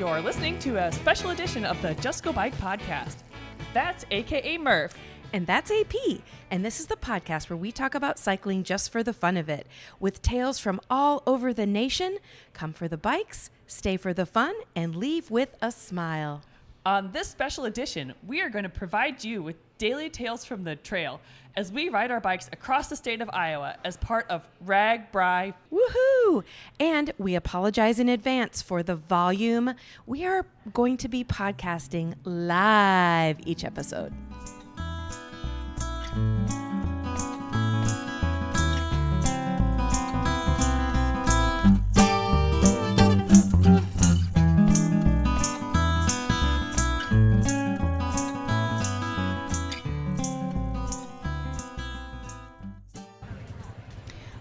You're listening to a special edition of the Just Go Bike podcast. That's AKA Murph. And that's AP. And this is the podcast where we talk about cycling just for the fun of it. With tales from all over the nation. Come for the bikes, stay for the fun, and leave with a smile. On this special edition, we are going to provide you with daily tales from the trail as we ride our bikes across the state of Iowa as part of RAGBRAI. Woohoo! And we apologize in advance for the volume. We are going to be podcasting live each episode.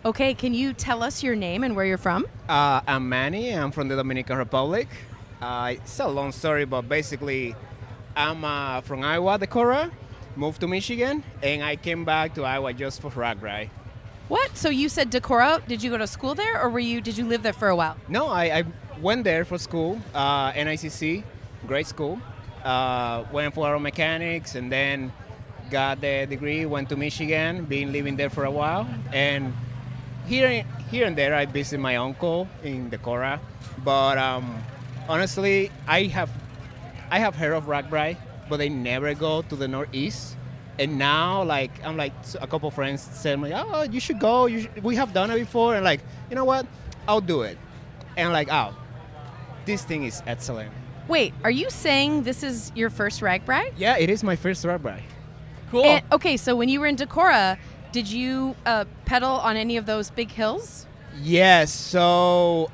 Okay, can you tell us your name and where you're from? I'm Manny. I'm from the Dominican Republic. It's a long story, but basically, I'm from Iowa, Decorah, moved to Michigan, and I came back to Iowa just for RAGBRAI. What? So you said Decorah. Did you go to school there, or did you live there for a while? No, I went there for school, NICC, great school. Went for aeromechanics, and then got the degree, went to Michigan, been living there for a while, and here and there, I visit my uncle in Decorah, but honestly, I have heard of RAGBRAI, but I never go to the Northeast. And now, I'm a couple friends said me, "Oh, you should go. We have done it before." And you know what? I'll do it. And this thing is excellent. Wait, are you saying this is your first RAGBRAI? Yeah, it is my first RAGBRAI. Cool. And, okay, so when you were in Decorah, did you pedal on any of those big hills? Yes. So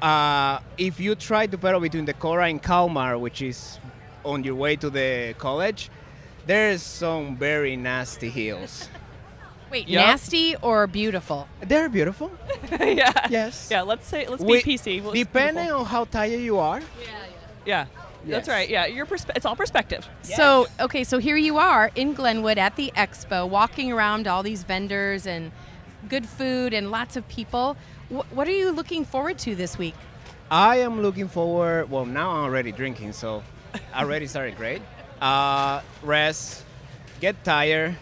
if you try to pedal between Decorah and Kalmar, which is on your way to the college, there's some very nasty hills. Wait, Yep. nasty or beautiful? They're beautiful. Yeah. Yes. Yeah, let's be PC. Well, it's Depending beautiful. on how tired you are. Yeah. That's Yes. right. Yeah, it's all perspective. So, okay, so here you are in Glenwood at the expo, walking around all these vendors and good food and lots of people. What are you looking forward to this week? I am looking forward. Well, now I'm already drinking, so I already started great. Rest, get tired,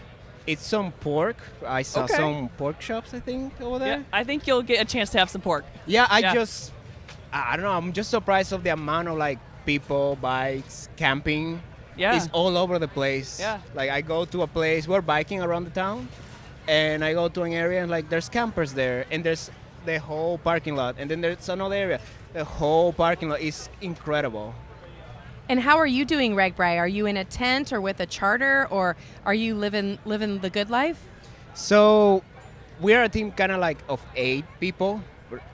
eat some pork. I saw Okay. some pork shops, I think, over there. Yeah, I think you'll get a chance to have some pork. Yeah, I don't know. I'm just surprised of the amount of people, bikes, camping. Yeah. It's all over the place. Yeah. I go to a place, we're biking around the town, and I go to an area and there's campers there, and there's the whole parking lot, and then there's another area. The whole parking lot is incredible. And how are you doing RAGBRAI? Are you in a tent or with a charter, or are you living the good life? So we are a team kind of of 8 people.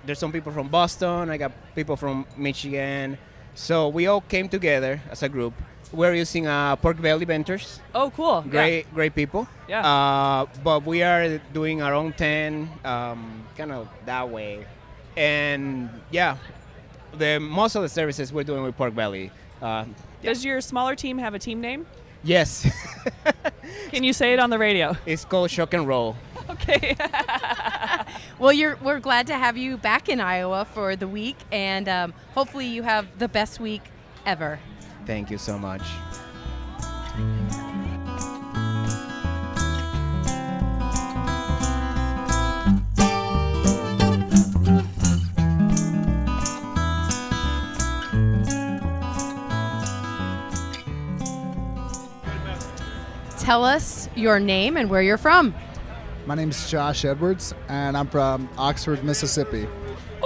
There's some people from Boston. I got people from Michigan. So we all came together as a group. We're using Pork Belly Ventures. Oh, cool. Great people. Yeah. But we are doing our own tent, kind of that way. And yeah, most of the services we're doing with Pork Belly. Does your smaller team have a team name? Yes. Can you say it on the radio? It's called Shock and Roll. Okay. Well, we're glad to have you back in Iowa for the week, and hopefully you have the best week ever. Thank you so much. Tell us your name and where you're from. My name's Josh Edwards, and I'm from Oxford, Mississippi.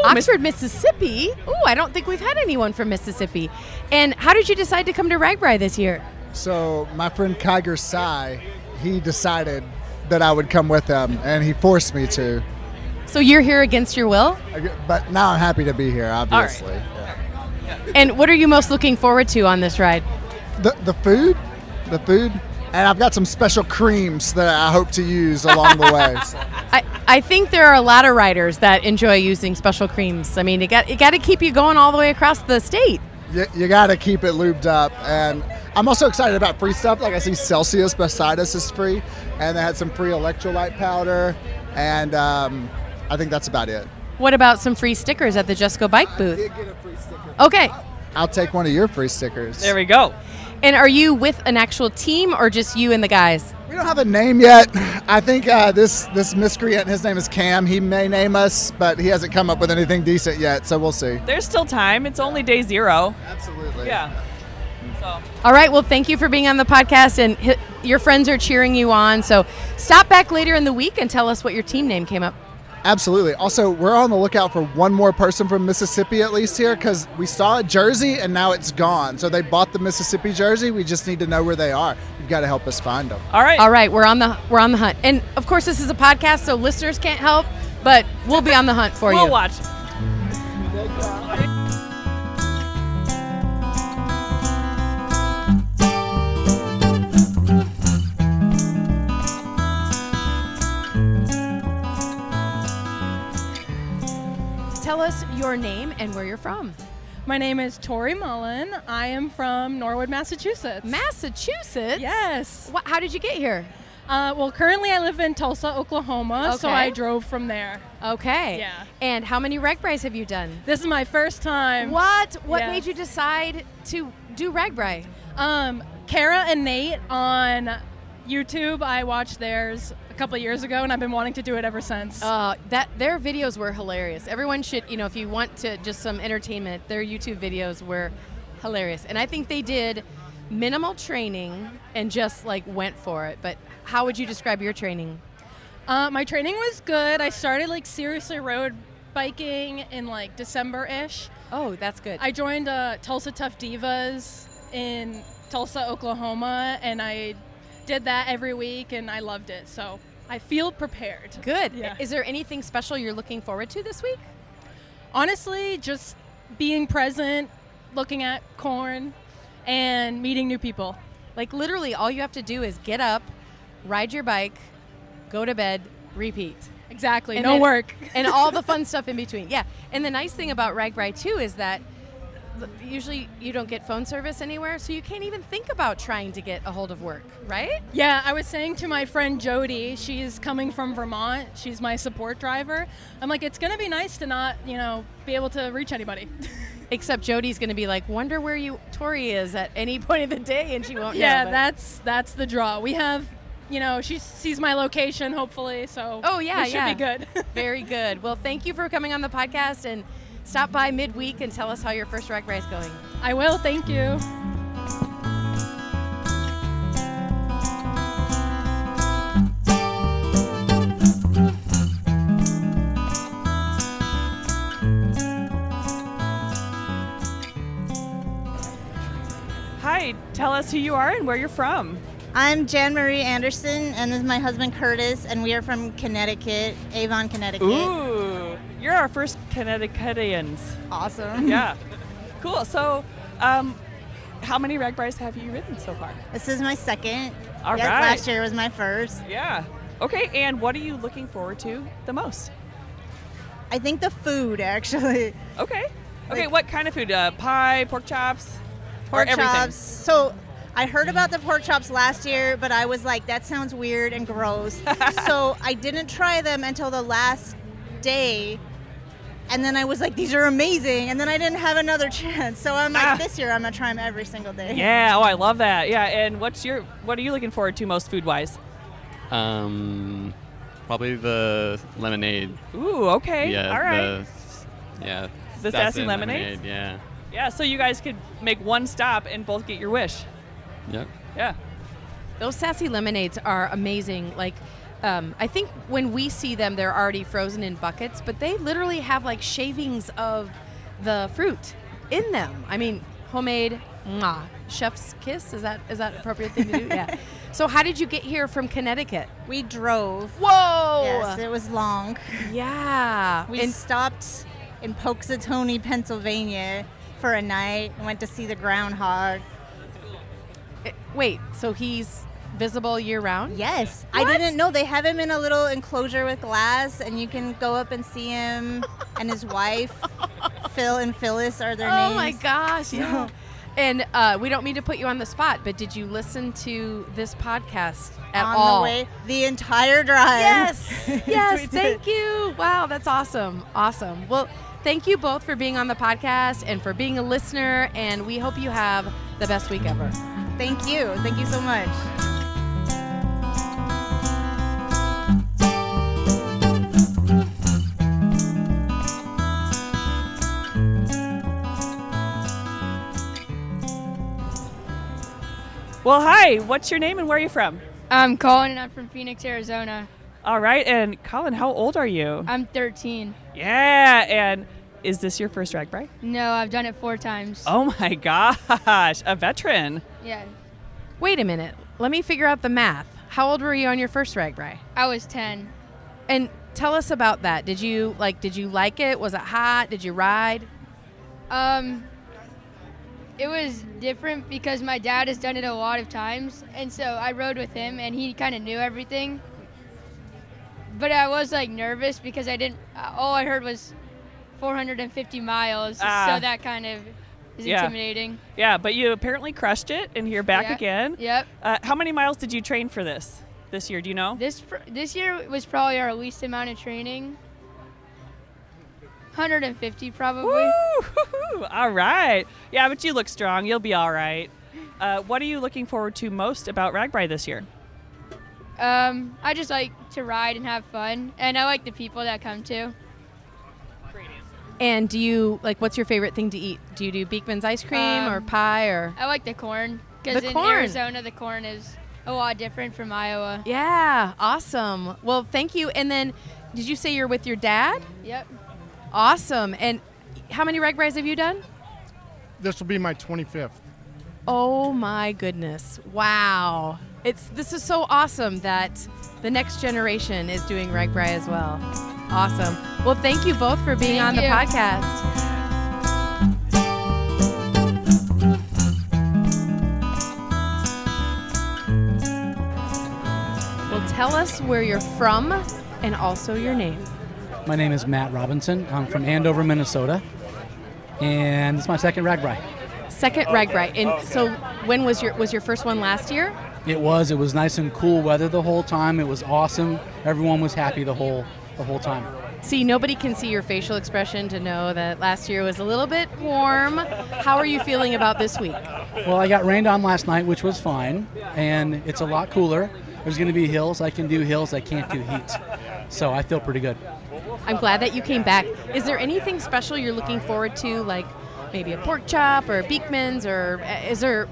Oxford, Mississippi? Ooh, I don't think we've had anyone from Mississippi. And how did you decide to come to RAGBRAI this year? So my friend Kiger Sai, he decided that I would come with him, and he forced me to. So you're here against your will? But now I'm happy to be here, obviously. Yeah. And what are you most looking forward to on this ride? The food, and I've got some special creams that I hope to use along the way. So. I think there are a lot of riders that enjoy using special creams. I mean, it got to keep you going all the way across the state. You got to keep it lubed up, and I'm also excited about free stuff. I see Celsius beside us is free, and they had some free electrolyte powder, and I think that's about it. What about some free stickers at the Just Go Bike booth? I did get a free sticker. Okay. I'll take one of your free stickers. There we go. And are you with an actual team or just you and the guys? We don't have a name yet. I think this miscreant, his name is Cam. He may name us, but he hasn't come up with anything decent yet, so we'll see. There's still time. It's only day 0. Absolutely. Yeah. So. All right. Well, thank you for being on the podcast, and your friends are cheering you on. So stop back later in the week and tell us what your team name came up. Absolutely. Also, we're on the lookout for one more person from Mississippi at least here, because we saw a jersey and now it's gone. So they bought the Mississippi jersey. We just need to know where they are. You've got to help us find them. All right. All right. We're on the hunt, and of course, this is a podcast, so listeners can't help, but we'll be on the hunt for you. We'll watch. Tell us your name and where you're from. My name is Tori Mullen. I am from Norwood, Massachusetts. Massachusetts? Yes. How did you get here? Well, currently I live in Tulsa, Oklahoma, so Okay. I drove from there. Okay. Yeah. And how many RAGBRAIs have you done? This is my first time. What? What Yeah. made you decide to do RAGBRAI? Kara and Nate on YouTube, I watched theirs a couple of years ago, and I've been wanting to do it ever since. Their videos were hilarious. Everyone should, if you want to just some entertainment, their YouTube videos were hilarious. And I think they did minimal training and just went for it. But how would you describe your training? My training was good. I started seriously road biking in December-ish. Oh, that's good. I joined Tulsa Tough Divas in Tulsa, Oklahoma, and I did that every week, and I loved it. So I feel prepared. Good. Yeah. Is there anything special you're looking forward to this week? Honestly, just being present, looking at corn, and meeting new people. Literally, all you have to do is get up, ride your bike, go to bed, repeat. Exactly. And No then- work. And all the fun stuff in between. Yeah. And the nice thing about RAGBRAI, too, is that usually you don't get phone service anywhere, so you can't even think about trying to get a hold of work, right? Yeah, I was saying to my friend Jody, she's coming from Vermont. She's my support driver. I'm like, it's going to be nice to not, be able to reach anybody. Except Jody's going to be like, wonder where Tori is at any point of the day, and she won't Yeah, know. that's the draw. We have, she sees my location, hopefully, so Oh, yeah, it should be good. Very good. Well, thank you for coming on the podcast, and stop by midweek and tell us how your first RAGBRAI is going. I will, thank you. Hi, tell us who you are and where you're from. I'm Jan Marie Anderson, and this is my husband Curtis, and we are from Connecticut, Avon, Connecticut. Ooh, you're our first Connecticutians. Awesome. Yeah. Cool. So, how many RAGBRAIs have you ridden so far? This is my second. All Yes, right. Last year was my first. Yeah. Okay, and what are you looking forward to the most? I think the food, actually. Okay. Okay, what kind of food? Pie, pork chops? Pork or everything? chops. So I heard about the pork chops last year, but I was like, that sounds weird and gross. So I didn't try them until the last day. And then I was like, these are amazing. And then I didn't have another chance. So I'm like, this year I'm going to try them every single day. Yeah, oh, I love that. Yeah, and what are you looking forward to most food-wise? Probably the lemonade. Ooh, okay. Yeah. All right. The sassy lemonades? Yeah. Yeah, so you guys could make one stop and both get your wish. Yep. Yeah. Those sassy lemonades are amazing. I think when we see them, they're already frozen in buckets, but they literally have shavings of the fruit in them. I mean, homemade, mwah, chef's kiss. Is that appropriate thing to do? Yeah. So how did you get here from Connecticut? We drove. Whoa! Yes, it was long. Yeah. We stopped in Punxsutawney, Pennsylvania for a night and went to see the groundhog. Wait, so he's visible year-round? Yes. What? I didn't know. They have him in a little enclosure with glass, and you can go up and see him and his wife. Phil and Phyllis are their names. Oh, my gosh. Yeah. And we don't mean to put you on the spot, but did you listen to this podcast at On all? the way, the entire drive. Yes. Yes. We did. Thank you. Wow, that's awesome. Awesome. Well, thank you both for being on the podcast and for being a listener, and we hope you have the best week ever. Thank you. Thank you so much. Well, hi. What's your name and where are you from? I'm Colin, and I'm from Phoenix, Arizona. All right. And Colin, how old are you? I'm 13. Yeah. And is this your first RAGBRAI? No, I've done it 4 times. Oh, my gosh. A veteran. Yeah. Wait a minute. Let me figure out the math. How old were you on your first RAGBRAI? I was 10. And tell us about that. Did you like it? Was it hot? Did you ride? It was different because my dad has done it a lot of times, and so I rode with him, and he kind of knew everything. But I was like nervous because all I heard was 450 miles, so that kind of is intimidating. Yeah, but you apparently crushed it, and you're back again. Yep. How many miles did you train for this year? Do you know? This year was probably our least amount of training. 150 probably. Woo! All right. Yeah, but you look strong. You'll be all right. What are you looking forward to most about RAGBRAI this year? I just like to ride and have fun, and I like the people that come too. And do you what's your favorite thing to eat? Do you do Beekman's ice cream or pie or? I like the corn because in Arizona the corn is a lot different from Iowa. Yeah, awesome. Well, thank you. And then, did you say you're with your dad? Yep. Awesome. And how many RAGBRAIs have you done? This will be my 25th. Oh my goodness. Wow. This is so awesome that the next generation is doing RAGBRAI as well. Awesome. Well, thank you both for being on the podcast. Well, tell us where you're from and also your name. My name is Matt Robinson. I'm from Andover, Minnesota, and it's my second RAGBRAI. Second RAGBRAI. And so when was your first one last year? It was nice and cool weather the whole time. It was awesome. Everyone was happy the whole time. See, nobody can see your facial expression to know that last year was a little bit warm. How are you feeling about this week? Well, I got rained on last night, which was fine, and it's a lot cooler. There's going to be hills. I can do hills. I can't do heat. So I feel pretty good. I'm glad that you came back. Is there anything special you're looking forward to, like maybe a pork chop or Beekman's, or is there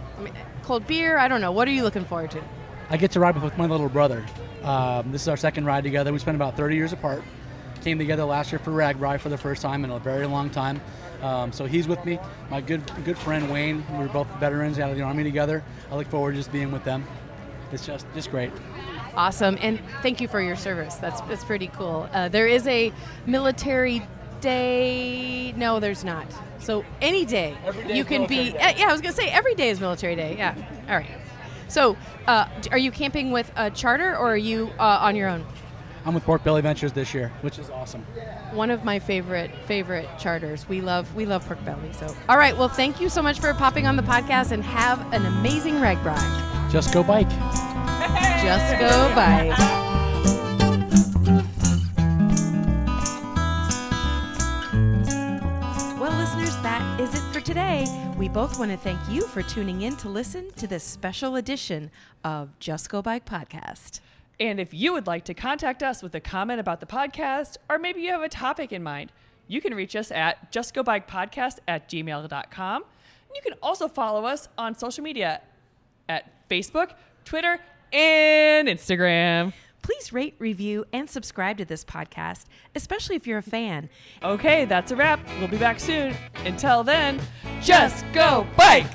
cold beer? I don't know. What are you looking forward to? I get to ride with my little brother. This is our second ride together. We spent about 30 years apart. Came together last year for RAGBRAI for the first time in a very long time. So he's with me. My good friend Wayne. We're both veterans out of the Army together. I look forward to just being with them. It's just great. Awesome, and thank you for your service. That's pretty cool. There is a military day. No, there's not. So any day you can be. Yeah, I was gonna say every day is military day. Yeah. All right. So, are you camping with a charter or are you on your own? I'm with Pork Belly Ventures this year, which is awesome. One of my favorite charters. We love Pork Belly. So, all right. Well, thank you so much for popping on the podcast, and have an amazing RAGBRAI. Just go bike. Just go bike. Well, listeners, that is it for today. We both want to thank you for tuning in to listen to this special edition of Just Go Bike podcast. And if you would like to contact us with a comment about the podcast, or maybe you have a topic in mind, you can reach us at justgobikepodcast@gmail.com. And you can also follow us on social media at Facebook, Twitter, and Instagram. Please rate, review, and subscribe to this podcast, especially if you're a fan. Okay, that's a wrap. We'll be back soon. Until then, just go bike!